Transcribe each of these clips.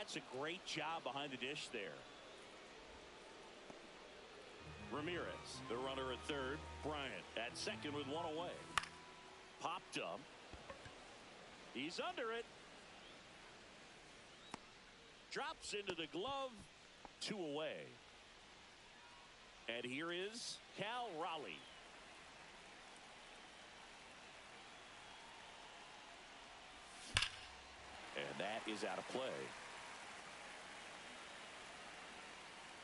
That's a great job behind the dish there. Ramirez, the runner at third. Bryant at second with one away. Popped up. He's under it. Drops into the glove. 2 away. And here is Cal Raleigh. And that is out of play.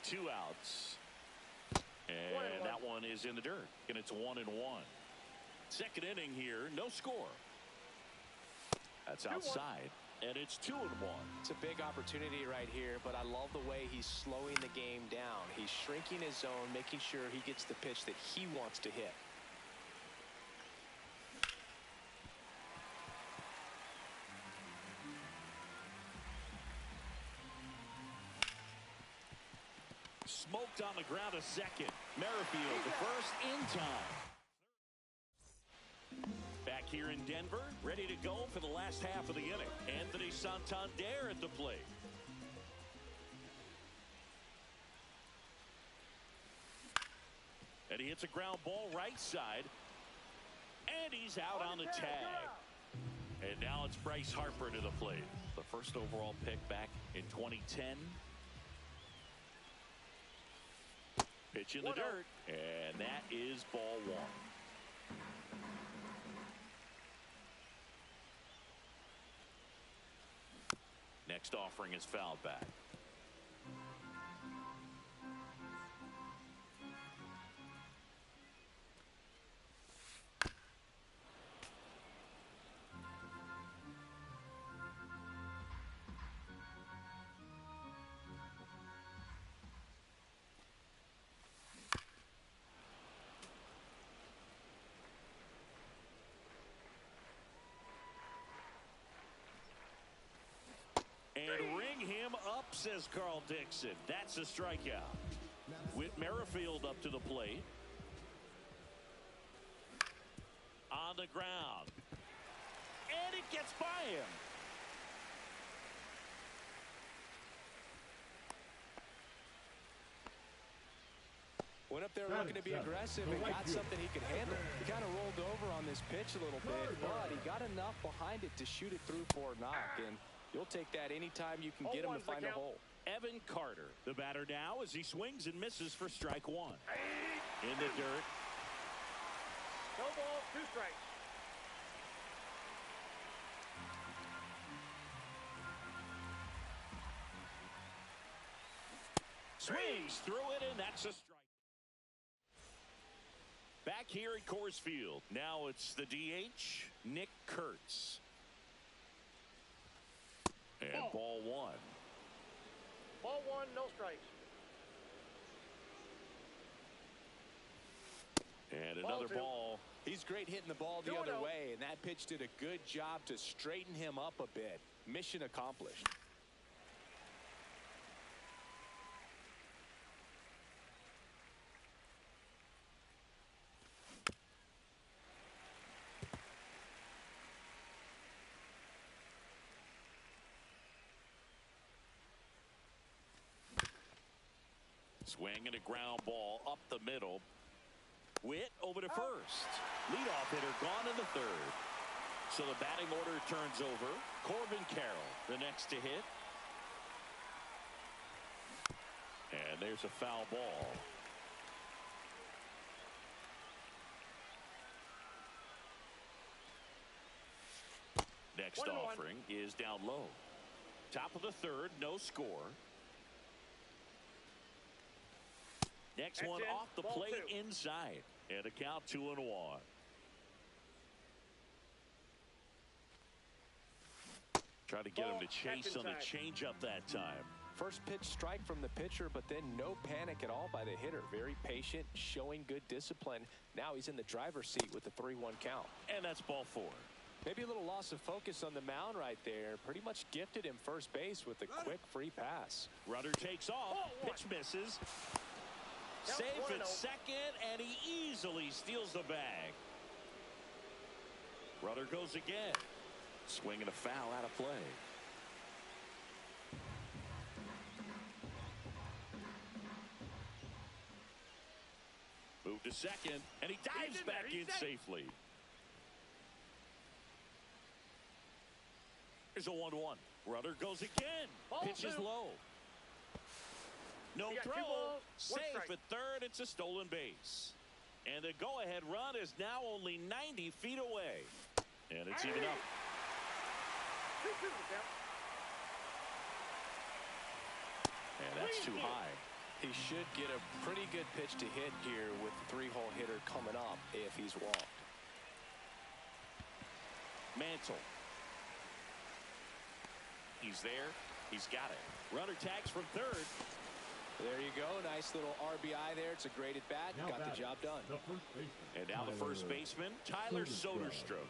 2 outs. And that one is in the dirt. And it's 1-1. Second inning here, no score. That's outside. And it's 2-1. It's a big opportunity right here, but I love the way he's slowing the game down. He's shrinking his zone, making sure he gets the pitch that he wants to hit. Smoked on the ground a second. Merrifield, the first in time. Back here in Denver, ready to go for the last half of the inning. Anthony Santander at the plate. And he hits a ground ball right side. And he's out on the tag. And now it's Bryce Harper to the plate. The first overall pick back in 2010. Pitch in the dirt. And that is ball 1. Next offering is fouled back. And ring him up, says Carl Dixon. That's a strikeout. With Merrifield up to the plate. On the ground. And it gets by him. Went up there looking to be aggressive and got something he could handle. He kind of rolled over on this pitch a little bit, but he got enough behind it to shoot it through for a knock. And you'll take that anytime you can get him to find a hole. Evan Carter, the batter now, as he swings and misses for strike 1. In the dirt. No balls, 2 strikes. Swings through it, and that's a strike. Back here at Coors Field. Now it's the DH, Nick Kurtz. And ball 1. Ball 1, no strikes. And another ball. He's great hitting the ball the other way, and that pitch did a good job to straighten him up a bit. Mission accomplished. Swing and a ground ball up the middle. Withe over to first. Leadoff hitter gone in the third. So the batting order turns over. Corbin Carroll, the next to hit. And there's a foul ball. Next offering is down low. Top of the third, no score. Next one off the plate inside. And a count 2-1. Try to get him to chase on the changeup that time. First pitch strike from the pitcher, but then no panic at all by the hitter. Very patient, showing good discipline. Now he's in the driver's seat with the 3-1 count. And that's ball 4. Maybe a little loss of focus on the mound right there. Pretty much gifted him first base with a quick free pass. Runner takes off. Pitch misses. Safe at second, and he easily steals the bag. Runner goes again. Swinging a foul out of play. Move to second, and he dives back in safely. Here's a 1-1. Runner goes again. Pitch is low. No throw. Safe at third. It's a stolen base. And the go-ahead run is now only 90 feet away. And it's even up. And that's too high. He should get a pretty good pitch to hit here with the 3-hole hitter coming up if he's walked. Mantle. He's there. He's got it. Runner tags from third. There you go. Nice little RBI there. It's a great at bat. Got the job done. And now the first baseman, Tyler Soderstrom.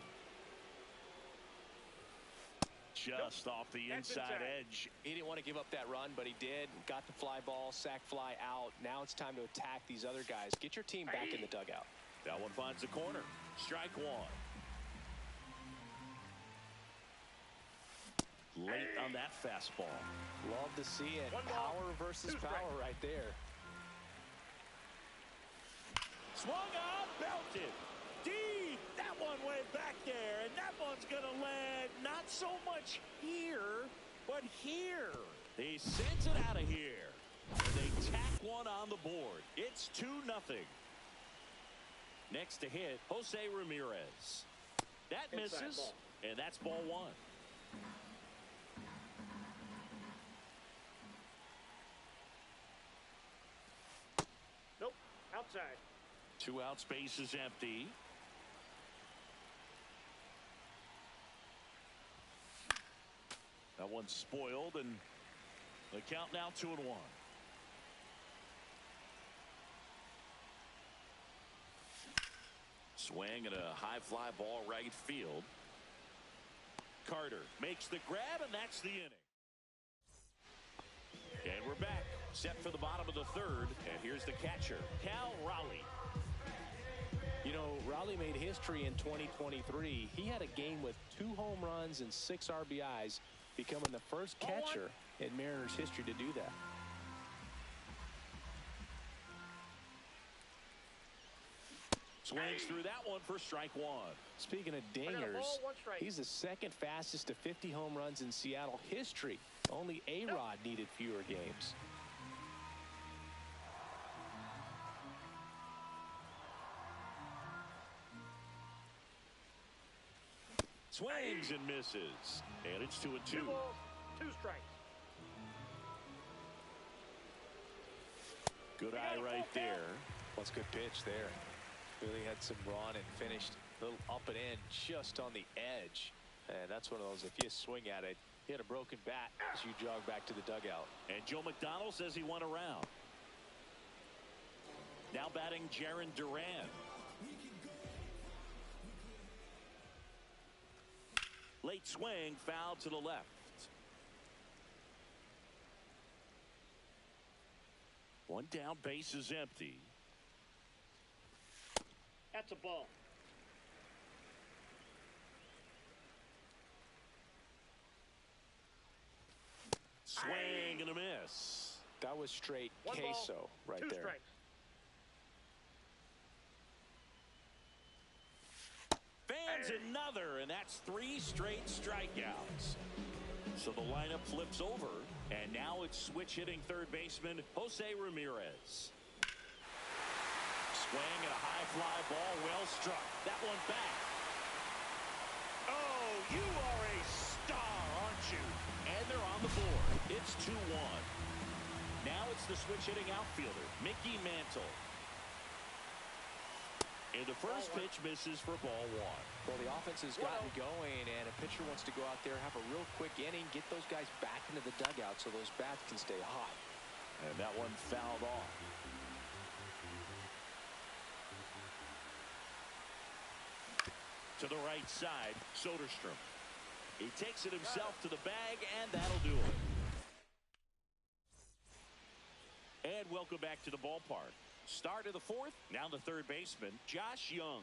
Just off the inside edge. He didn't want to give up that run, but he did. Got the fly ball, sac fly out. Now it's time to attack these other guys. Get your team back in the dugout. That one finds the corner. Strike one. Late on that fastball. Love to see it. Power versus power right there. Swung on, belted. Deep. That one way back there. And that one's going to land not so much here, but here. He sends it out of here. And they tack one on the board. It's 2-0. Next to hit, Jose Ramirez. That misses, and that's ball one. Nope, outside. 2 out, space is empty. That one's spoiled, and the count now 2-1. Swing and a high fly ball right field. Carter makes the grab, and that's the inning. And we're back, set for the bottom of the third, and here's the catcher, Cal Raleigh. You know, Raleigh made history in 2023. He had a game with 2 home runs and 6 RBIs, becoming the first catcher in Mariners history to do that. Swings through that one for strike one. Speaking of dingers, he's the second fastest to 50 home runs in Seattle history. Only A-Rod needed fewer games. Swings and misses. And it's 2-2. 2 balls, 2 strikes. Good eye right there. That's a good pitch there. Really had some run and finished a little up and in just on the edge. And that's one of those, if you swing at it, hit a broken bat as you jog back to the dugout. And Joe McDonald says he went around. Now batting Jarren Duran. Late swing, foul to the left. One down, base is empty. That's a ball. Swing and a miss. That was straight queso right there. 2 strikes. Fans another, and that's 3 straight strikeouts. So the lineup flips over, and now it's switch hitting third baseman Jose Ramirez. Swing and a high fly ball, well struck. That one back. Oh, you are a star, aren't you? And they're on the board. It's 2-1. Now it's the switch hitting outfielder, Mickey Mantle. And the first pitch misses for ball one. Well, the offense has gotten going, and a pitcher wants to go out there, have a real quick inning, get those guys back into the dugout so those bats can stay hot. And that one fouled off. To the right side, Soderstrom. He takes it himself to the bag, and that'll do it. And welcome back to the ballpark. Start of the fourth, now the third baseman, Josh Young.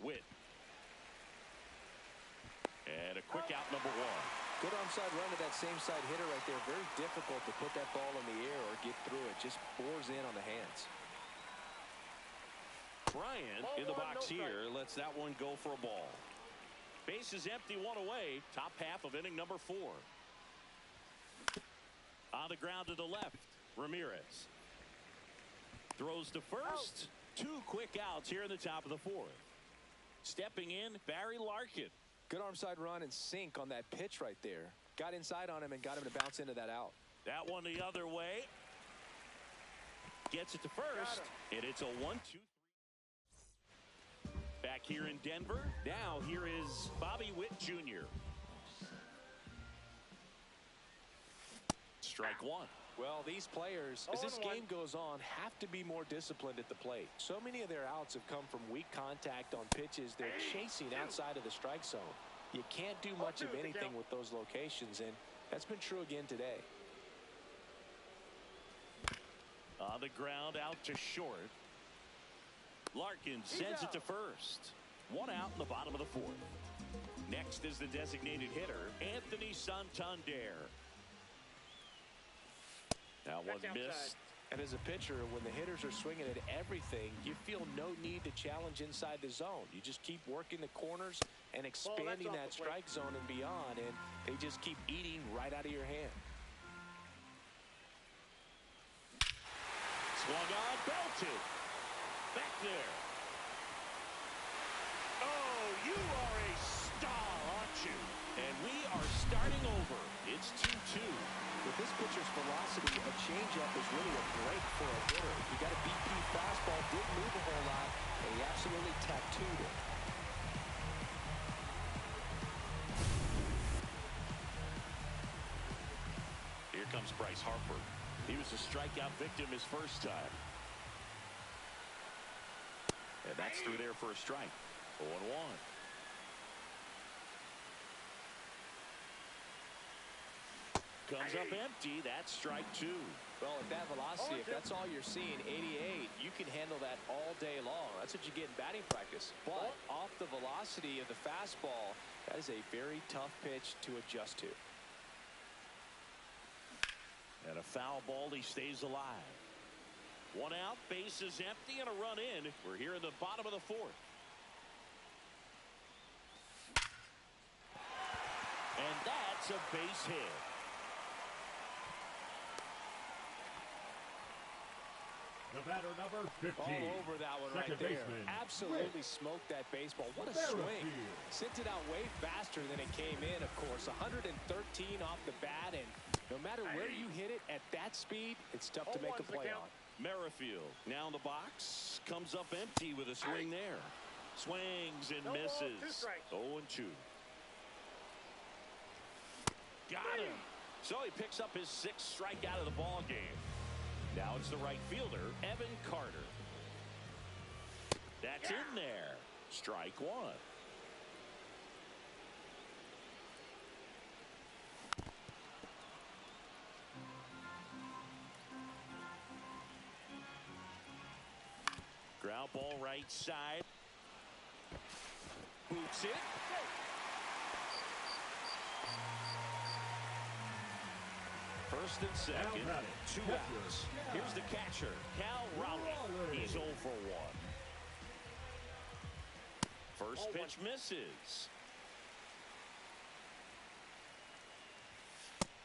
Withe. And a quick out, number 1. Good onside run to that same side hitter right there. Very difficult to put that ball in the air or get through it. Just bores in on the hands. Bryant in the box here lets that one go for a ball. Base is empty, one away. Top half of inning number 4. On the ground to the left, Ramirez throws to first. 2 quick outs here in the top of the 4th. Stepping in, Barry Larkin. Good arm side run and sink on that pitch right there. Got inside on him and got him to bounce into that out. That one the other way. Gets it to first, and it's a 1-2-3. Back here in Denver. Now here is Bobby Witt Jr. Strike 1. Well, these players, as this game goes on, have to be more disciplined at the plate. So many of their outs have come from weak contact on pitches they're chasing outside of the strike zone. You can't do much of anything with those locations, and that's been true again today. On the ground, out to short. Larkin sends it to first. 1 out in the bottom of the 4th. Next is the designated hitter, Anthony Santander. Now one missed. And as a pitcher, when the hitters are swinging at everything, you feel no need to challenge inside the zone. You just keep working the corners and expanding that strike zone and beyond, and they just keep eating right out of your hand. Swung on, belted. Back there. Oh, you are a star, aren't you? And we are starting over. It's 2-2. With this pitcher's velocity, a changeup is really a break for a hitter. He got a BP fastball, didn't move a whole lot, and he absolutely tattooed it. Here comes Bryce Harper. He was a strikeout victim his first time. And that's through there for a strike. 0-1. Comes up empty. That's strike 2. Well, at that velocity, if that's all you're seeing, 88, you can handle that all day long. That's what you get in batting practice. But off the velocity of the fastball, that is a very tough pitch to adjust to. And a foul ball. He stays alive. 1 out, base is empty, and a run in. We're here in the bottom of the 4th. And that's a base hit. The batter, number 15. All over that one right there. Absolutely smoked that baseball. What a swing. Sent it out way faster than it came in, of course. 113 off the bat, and no matter where you hit it at that speed, it's tough to make a play on. Merrifield now in the box. Comes up empty with a swing there. Swings and misses. 0-2. Got him. So he picks up his 6th strikeout of the ball game. Now it's the right fielder, Evan Carter. That's in there. Strike 1. Ground ball right side. Boots it. First and second, 2 outs. Here's the catcher, Cal Raleigh. He's 0 for 1. First pitch misses.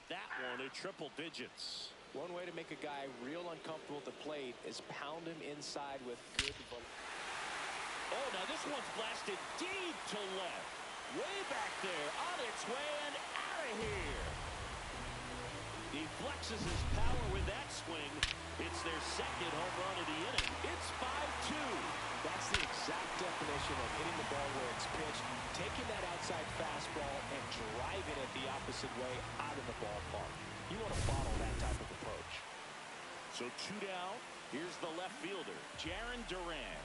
That one at triple digits. One way to make a guy real uncomfortable at the plate is pound him inside with good velocity. Oh, now this one's blasted deep to left. Way back there, on its way and out of here. He flexes his power with that swing. It's their 2nd home run of the inning. It's 5-2. That's the exact definition of hitting the ball where it's pitched, taking that outside fastball and driving it the opposite way out of the ballpark. You want to bottle that type of approach. So 2 down. Here's the left fielder, Jarren Duran.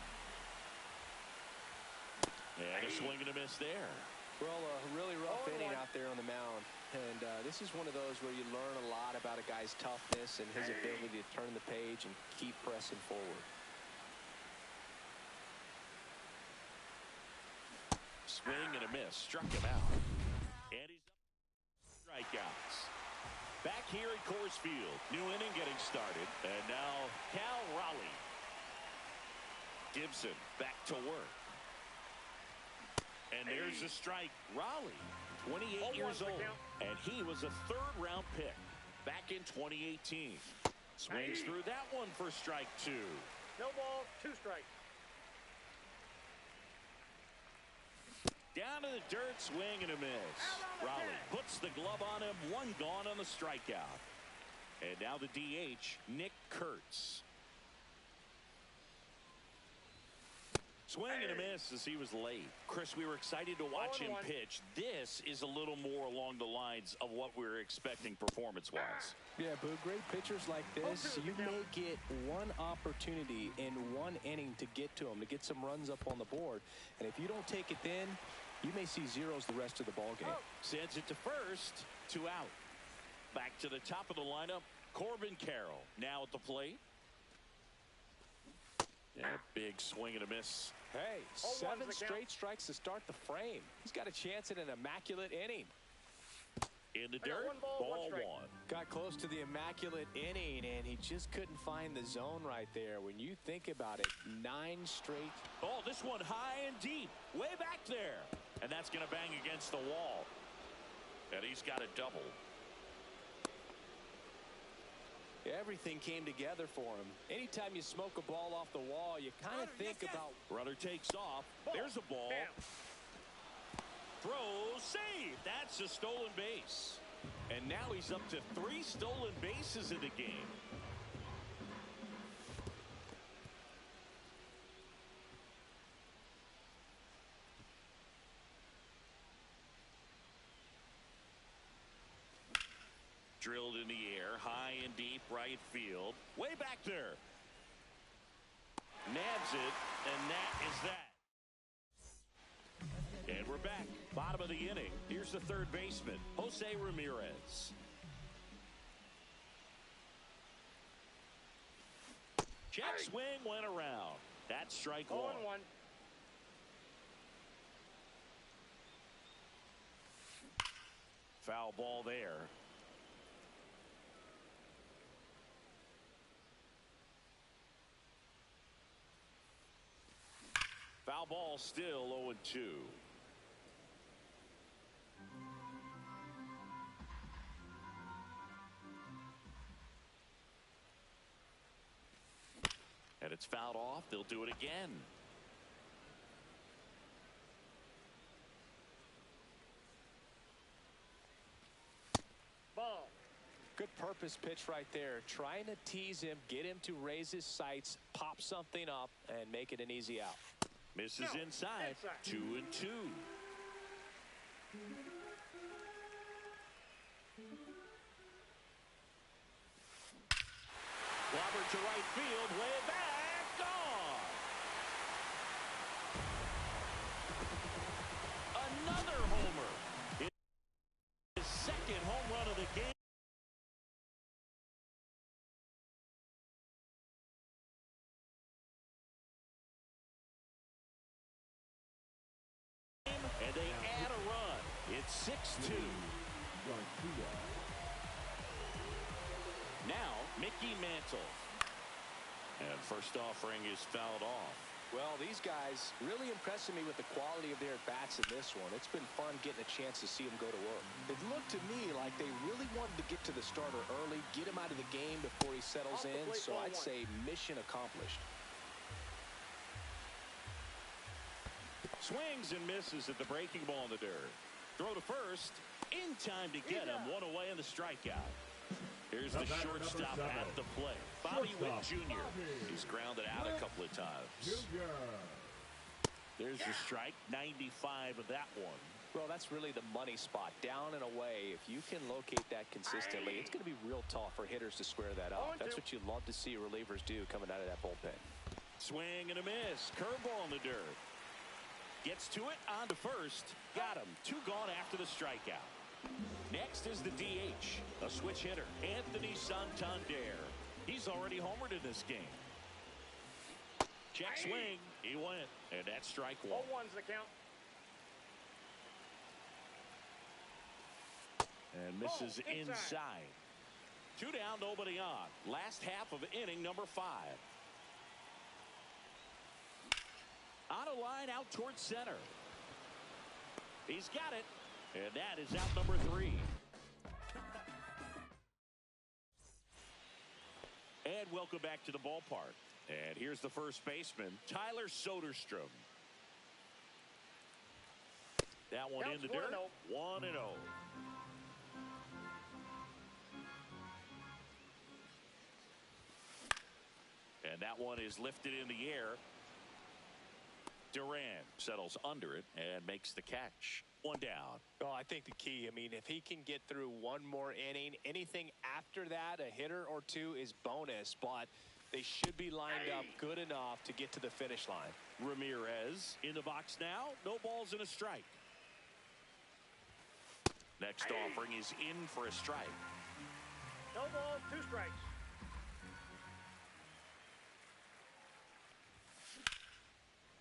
And a swing and a miss there. Well, a really rough inning out there on the mound. And this is one of those where you learn a lot about a guy's toughness and his ability to turn the page and keep pressing forward. Swing and a miss. Struck him out. And he's up. here at Coors Field. New inning getting started. And now Cal Raleigh. Gibson back to work. And there's a strike. Raleigh, 28 years old. And he was a third-round pick back in 2018. Swings through that one for strike 2. No ball, 2 strikes. Down to the dirt, swing and a miss. Raleigh puts the glove on him. 1 gone on the strikeout. And now the DH, Nick Kurtz. Swing and a miss as he was late. Chris, we were excited to watch him pitch. This is a little more along the lines of what we were expecting performance-wise. Yeah, Boo, great pitchers like this, you may get one opportunity in one inning to get to them, to get some runs up on the board. And if you don't take it then, you may see zeros the rest of the ballgame. Sends it to first, 2 out. Back to the top of the lineup, Corbin Carroll now at the plate. And a big swing and a miss. Hey, 7 straight strikes to start the frame. He's got a chance at an immaculate inning. In the dirt, ball 1. Got close to the immaculate inning, and he just couldn't find the zone right there. When you think about it, 9 straight. Oh, this one high and deep, way back there. And that's going to bang against the wall. And he's got a double. Everything came together for him. Anytime you smoke a ball off the wall, you kind of think about... Runner takes off. There's a ball. Throw, save. That's a stolen base. And now he's up to 3 stolen bases in the game. Drilled in the air, high and deep right field. Way back there. Nabs it, and that is that. And we're back. Bottom of the inning. Here's the third baseman, Jose Ramirez. Check swing went around. That's strike 1. 0-1. Foul ball there. Foul ball still 0-2. And it's fouled off. They'll do it again. Ball. Good purpose pitch right there. Trying to tease him, get him to raise his sights, pop something up, and make it an easy out. Misses inside. 2-2. Clobbered to right field, way back, gone. Another homer. His second home run of the game. And they add a run. It's 6-2. Now, Mickey Mantle. And first offering is fouled off. Well, these guys really impressing me with the quality of their bats in this one. It's been fun getting a chance to see them go to work. It looked to me like they really wanted to get to the starter early, get him out of the game before he settles in. So I'd say mission accomplished. Swings and misses at the breaking ball in the dirt. Throw to first. In time to get him. 1 away in the strikeout. Here's the shortstop at the plate. Bobby Withe Jr. He's grounded out a couple of times. There's the strike. 95 of that one. Well, that's really the money spot. Down and away. If you can locate that consistently, it's going to be real tough for hitters to square that up. That's what you love to see relievers do coming out of that bullpen. Swing and a miss. Curveball in the dirt. Gets to it, on to first. Got him. 2 gone after the strikeout. Next is the DH, a switch hitter, Anthony Santander. He's already homered in this game. Check swing. He went, and that's strike 1. 0-1's the count. And misses inside. 2 down, nobody on. Last half of inning number 5. On a line out towards center. He's got it. And that is out number 3. And welcome back to the ballpark. And here's the first baseman, Tyler Soderstrom. That one in the dirt. 1-0. And that one is lifted in the air. Duran settles under it and makes the catch. 1 down. Oh, I think the key, I mean, if he can get through one more inning, anything after that, a hitter or 2 is bonus, but they should be lined up good enough to get to the finish line. Ramirez in the box now. No balls and a strike. Next offering is in for a strike. No balls, 2 strikes.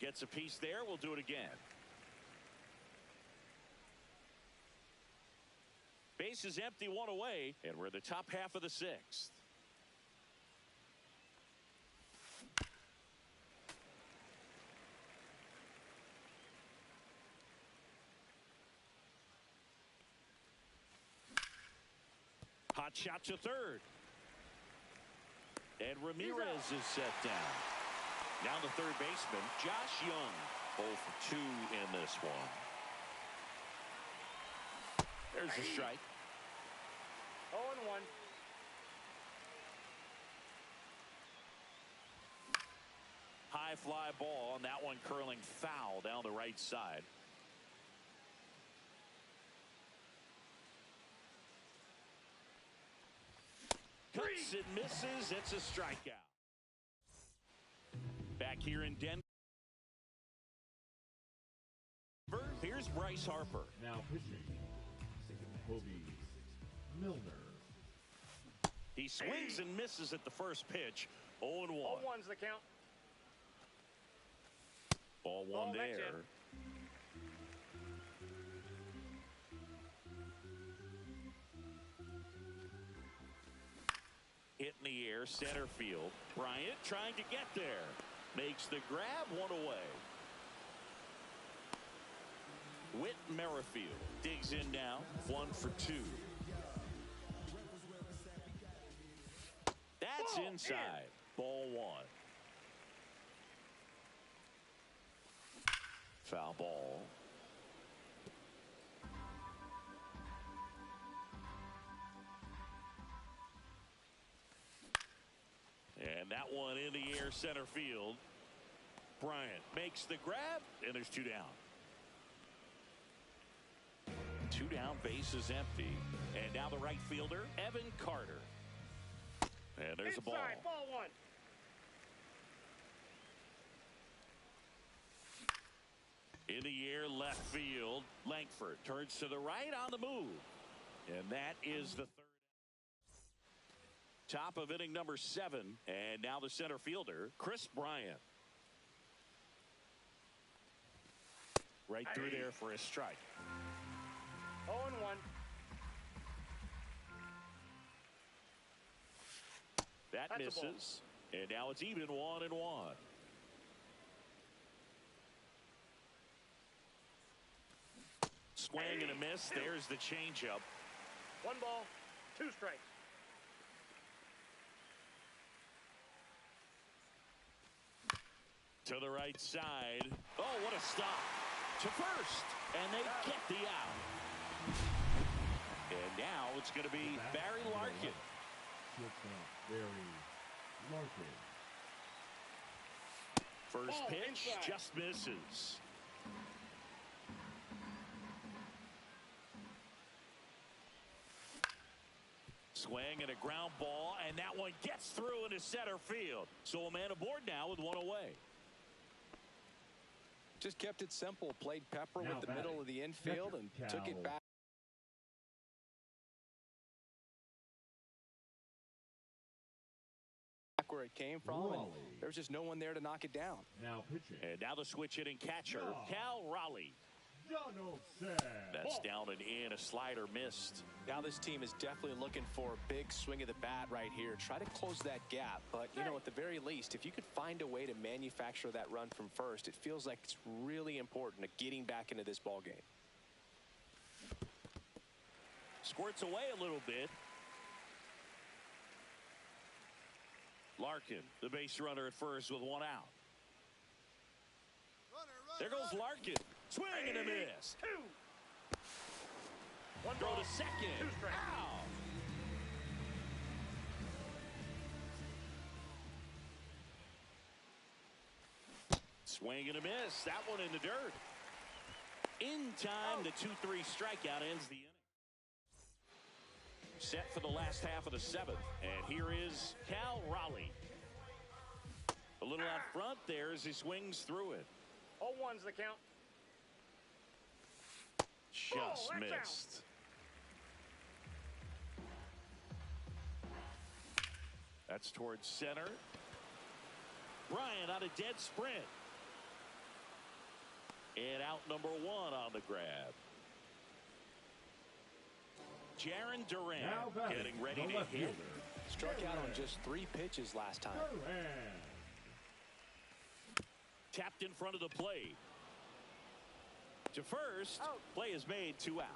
Gets a piece there. We'll do it again. Base is empty, 1 away, and we're in the top half of the 6th. Hot shot to third. And Ramirez is set down. Now the third baseman, Josh Young. 0 for 2 in this one. There's a strike. 0-1. High fly ball, and that one curling foul down the right side. Cuts and misses. It's a strikeout. Back here in Denver, here's Bryce Harper. Now pitching, Kobe Milner. He swings and misses at the first pitch. 0-1. 0-1's the count. Ball 1 there. Hit in the air, center field. Bryant trying to get there. Makes the grab, 1 away. Whit Merrifield digs in now, 1 for 2. That's inside. Ball 1. Foul ball. And that one in the air, center field. Bryant makes the grab, and there's 2 down. 2 down, base is empty. And now the right fielder, Evan Carter. And there's a ball. Inside, ball 1. In the air, left field. Langford turns to the right on the move. And that is the 3rd. Top of inning number 7. And now the center fielder, Chris Bryant. Right through there for a strike. 0-1. That misses. And now it's even 1-1. Swing and a miss. There's the changeup. 1 ball, 2 strikes. To the right side. Oh, what a stop. To first. And they get the out. And now it's going to be Barry Larkin. Barry Larkin. First pitch just misses. Swing and a ground ball, and that one gets through into center field. So a man aboard now with 1 away. Just kept it simple. Played Pepper with the middle of the infield and took it back where it came from. And there was just no one there to knock it down. Now pitching. And now the switch hitting catcher, Cal Raleigh. Donaldson. That's down and in. A slider missed. Now this team is definitely looking for a big swing of the bat right here. Try to close that gap. But, you know, at the very least, if you could find a way to manufacture that run from first, it feels like it's really important to getting back into this ball game. Squirts away a little bit. Larkin, the base runner at first with one out. There goes Larkin. Swing and a miss. Two. One Throw ball, to second. 2 strikes. Out. Swing and a miss. That one in the dirt. In time, the 2-3 strikeout ends the inning. Set for the last half of the 7th. And here is Cal Raleigh. A little out front there as he swings through it. 0-1's the count. Just that's missed. That's towards center. Bryant on a dead sprint. And out number 1 on the grab. Jaron Duran getting ready to hit. Struck out on just 3 pitches last time. Tapped in front of the plate. To first. Play is made. 2 out.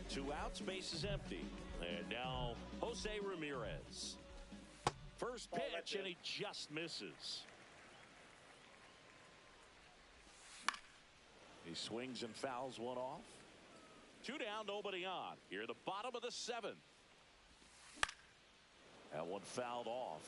2 outs. Base is empty. And now Jose Ramirez. First pitch and he just misses. He swings and fouls one off. 2 down, nobody on. Here at the bottom of the 7th. That one fouled off.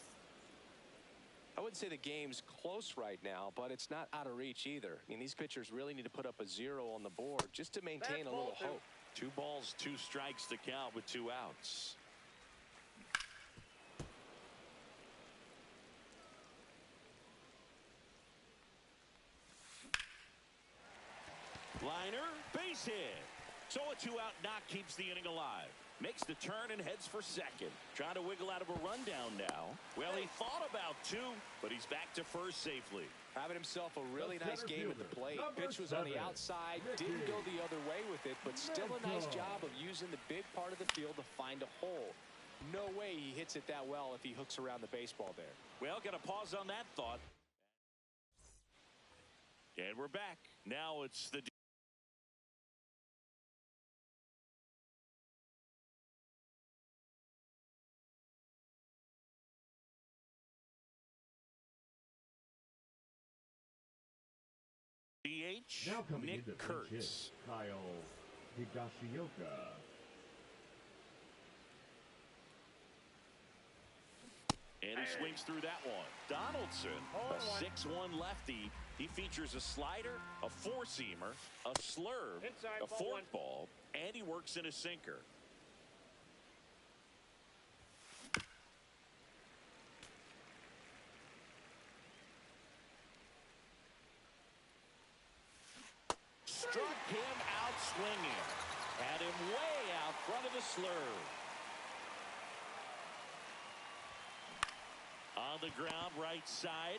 I wouldn't say the game's close right now, but it's not out of reach either. I mean, these pitchers really need to put up a 0 on the board just to maintain a little hope. 2 balls, 2 strikes to count with 2 outs. Liner, base hit. So a 2-out knock keeps the inning alive. Makes the turn and heads for second. Trying to wiggle out of a rundown now. Well, he thought about 2, but he's back to first safely. Having himself a really nice game at the plate. Pitch was on the outside, didn't go the other way with it, but still a nice job of using the big part of the field to find a hole. No way he hits it that well if he hooks around the baseball there. Well, got to pause on that thought. And we're back. Now it's the DH, Now coming Nick into Kurtz. pinch hit, Kyle Higashioka. And he swings through that one. Donaldson, a 6-1 lefty. He features a slider, a 4-seamer, a slurve, Inside, a ball 4th ball, and he works in a sinker. Struck him out swinging. Had him way out front of the slurve. On the ground, right side.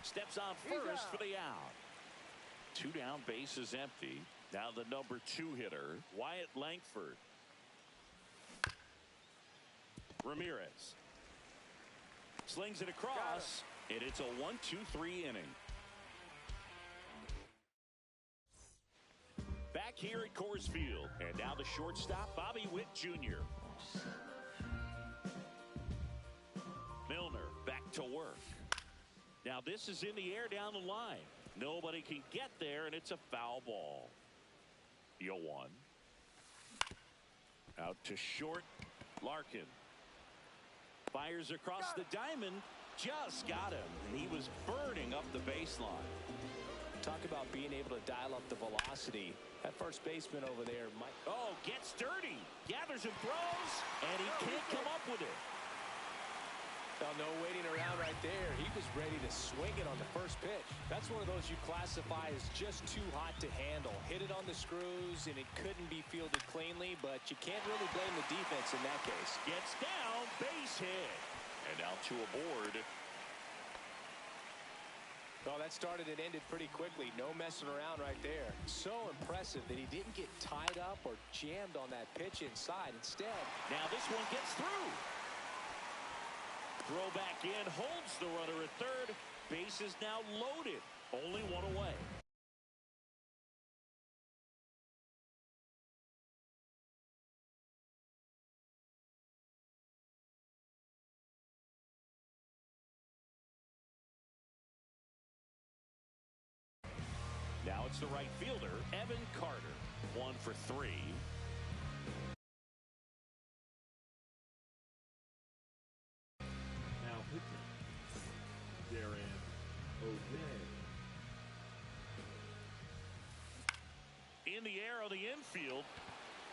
Steps on first for the out. 2 down, base is empty. Now the number 2 hitter, Wyatt Langford. Ramirez. Slings it across, and it's a 1-2-3 inning. Back here at Coors Field, and now the shortstop, Bobby Witt Jr. Milner back to work. Now this is in the air down the line. Nobody can get there, and it's a foul ball. 0-1. Out to short. Larkin. Fires across the diamond. Just got him, and he was burning up the baseline. Talk about being able to dial up the velocity. That first baseman over there might... Oh, gets dirty. Gathers and throws, and he can't come up with it. Well, no waiting around right there. He was ready to swing it on the first pitch. That's one of those you classify as just too hot to handle. Hit it on the screws, and it couldn't be fielded cleanly, but you can't really blame the defense in that case. Gets down, base hit. And now to a board. Well, that started and ended pretty quickly. No messing around right there. So impressive that he didn't get tied up or jammed on that pitch inside. Instead, now this one gets through. Throw back in, holds the runner at third. Base is now loaded. Only one away. Now it's the right fielder, Evan Carter. 1 for 3. Now pitching. Darren O'Day. In the air on the infield,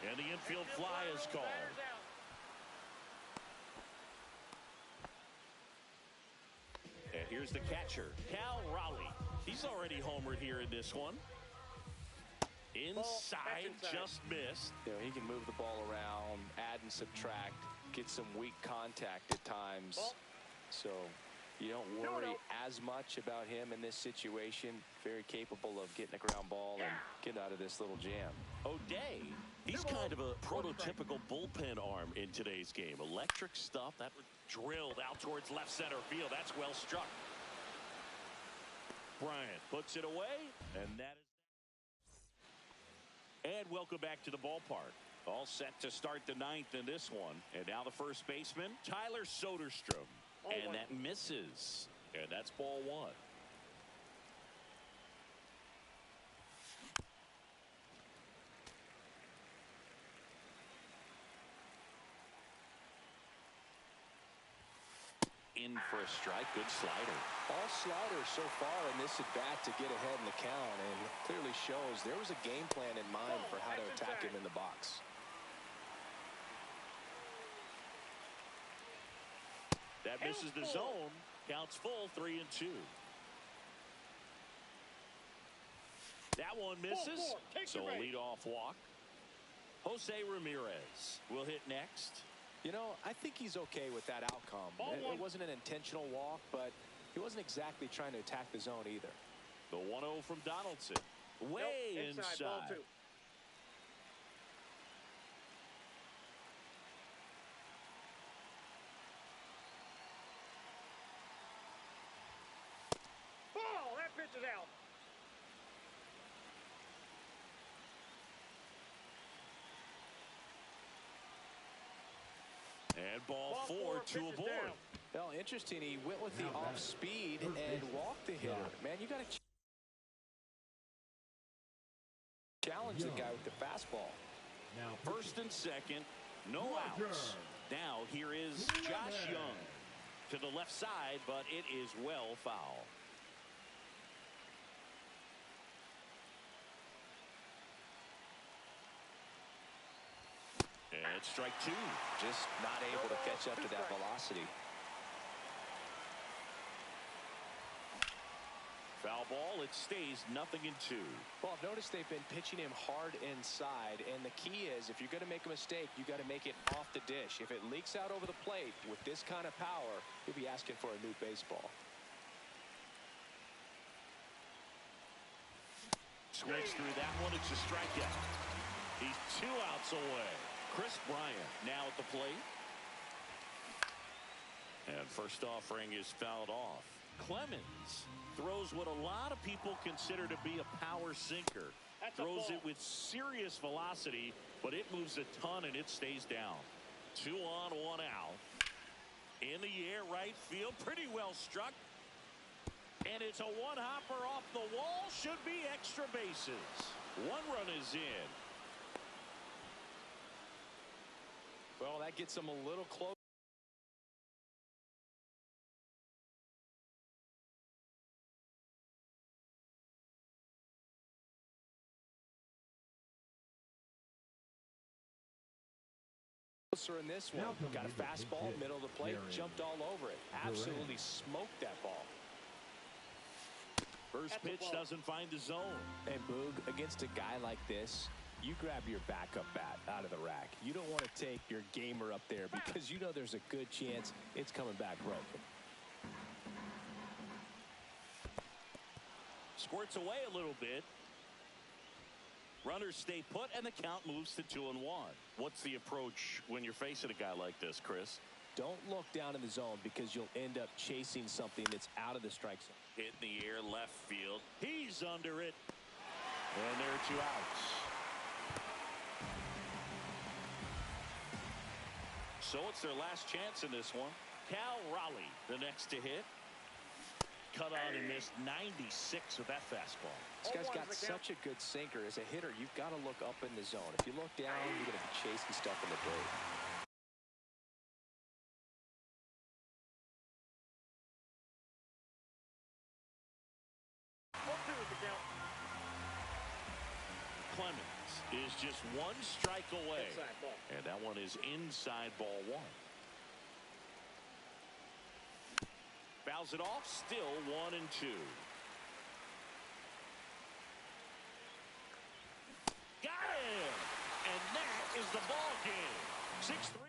and the infield fly is called. And here's the catcher, Cal Raleigh. He's already homered here in this one. Inside, just missed. You know, he can move the ball around, add and subtract, get some weak contact at times. So you don't worry as much about him in this situation. Very capable of getting a ground ball and getting out of this little jam. O'Day, he's kind of a prototypical bullpen arm in today's game. Electric stuff. That was drilled out towards left center field. That's well struck. Bryant puts it away, and that is. And welcome back to the ballpark. All set to start the ninth in this one. And now the first baseman, Tyler Soderstrom. And that misses. And that's ball 1. In for a strike. Good slider. All sliders so far in this at-bat to get ahead in the count, and clearly shows there was a game plan in mind for how to attack him in the box. That misses the zone. Counts full, 3-2. That one misses. So a leadoff walk. Jose Ramirez will hit next. You know, I think he's okay with that outcome. It wasn't an intentional walk, but he wasn't exactly trying to attack the zone either. The 1-0 from Donaldson. Way inside. Ball 2. Ball! That pitch is out. And ball 4, 2 aboard. Well, interesting. He went with the off speed and walked the hitter. Man, you got to challenge the guy with the fastball. Now First and second, no outs. Now here is Josh Young to the left side, but it is well foul. And strike 2. Just not able to catch up to that velocity. Foul ball. It stays 0-2. Well, I've noticed they've been pitching him hard inside, and the key is if you're going to make a mistake, you got to make it off the dish. If it leaks out over the plate with this kind of power, you'll be asking for a new baseball. Swings through that one. It's a strikeout. He's 2 outs away. Chris Bryant now at the plate. And first offering is fouled off. Clemens throws what a lot of people consider to be a power sinker. Throws it with serious velocity, but it moves a ton and it stays down. 2 on, 1 out. In the air, right field. Pretty well struck. And it's a one-hopper off the wall. Should be extra bases. 1 run is in. Well, that gets him a little close. Closer in this one. Got a fastball, middle of the plate, jumped all over it. Absolutely smoked that ball. First pitch doesn't find the zone. And Boog, against a guy like this, you grab your backup bat out of the rack. You don't want to take your gamer up there because you know there's a good chance it's coming back broken. Squirts away a little bit. Runners stay put, and the count moves to 2-1. What's the approach when you're facing a guy like this, Chris? Don't look down in the zone because you'll end up chasing something that's out of the strike zone. Hit in the air, left field. He's under it. And there are 2 outs. So it's their last chance in this one. Cal Raleigh, the next to hit. Cut on and missed 96 with that fastball. This guy's got such a good sinker. As a hitter, you've got to look up in the zone. If you look down, you're going to be chasing stuff in the dirt. Clemens is just 1 strike away. And that one is inside ball 1. Fouls it off, still 1-2. Got him! And that is the ball game. 6-3.